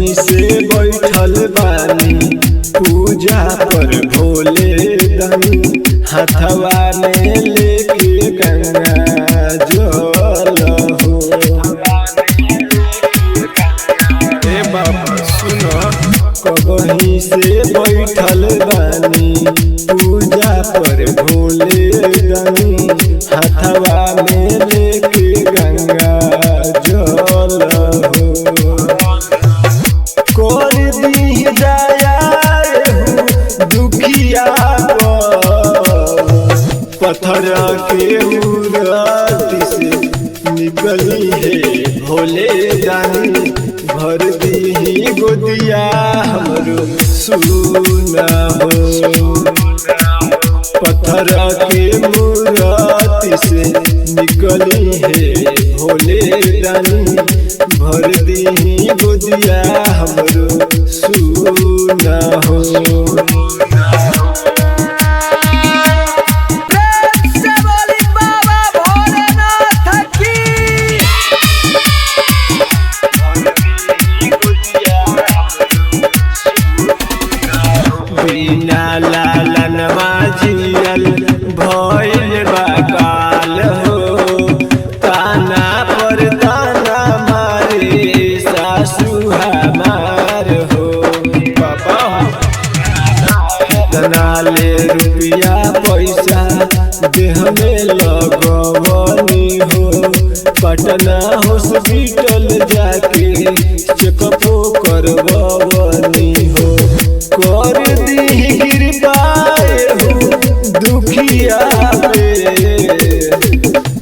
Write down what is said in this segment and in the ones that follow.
कहीं से बैठल बानी पूजा पर भोले दानी, हाथवा में लेके गंगा जल हो। ए बाबा सुनो, कहीं से बैठल बानी पूजा पर भोले दानी, हाथवा में लेके गंगा जल हो। कर दी दया दुखिया पत्थर के मूर्ति से निकली है भोले दानी, भर दी गोदिया हमरो सुना हो। पत्थर के मूर्ति से निकली है भोले दानी, भर दी गोदिया हमरो सुना हो। बिना लालनवा जियल भइल बकाल हो, ताना पर ताना मारे सासु हमार हो। पापा कितना ले रुपया पैसा देह में लगवनी हो, पटना हॉस्पिटल जाके चेकअप करवनी हो। कर दी कृपा दुखिया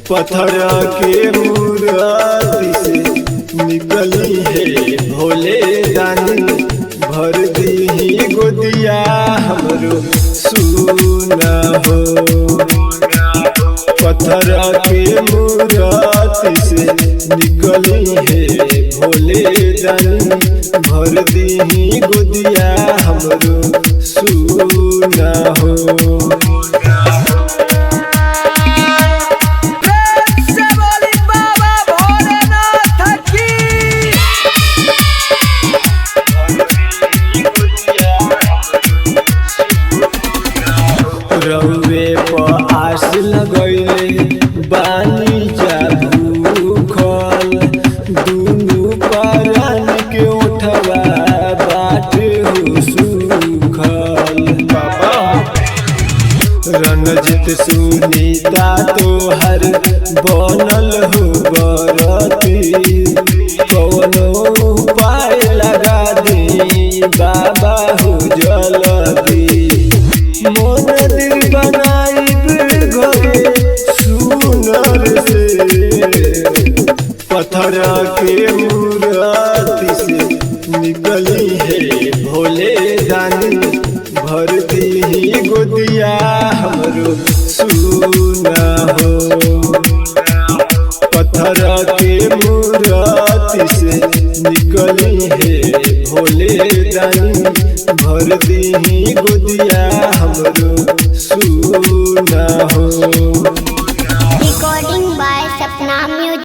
पत्थर के मूर्ति से निकली है भोले दानी, भर दी गोदिया हमरो सुना हो। पत्थर के मूर्ति से निकली है भोले दानी, भर दी गोदिया हमरो सुना हो। रउवे पर आस लगैले बानी जा भूखल, दुनू प्राण के उठवा बाट हो सुखल। बाबा रणजित सुनीता तोहर बनल हो बरती, कौनो उपाय लगा दी बाबा हो जल्दी। मंदिर बनाइब घरे सुनर से, पत्थर के मूर्ति से निकली है भोले दानी, भर दी गोदिया हमरो सुना हो। पत्थर के मूर्ति से निकली है भोले दानी, भर दी गोदिया हमरो सुना हो।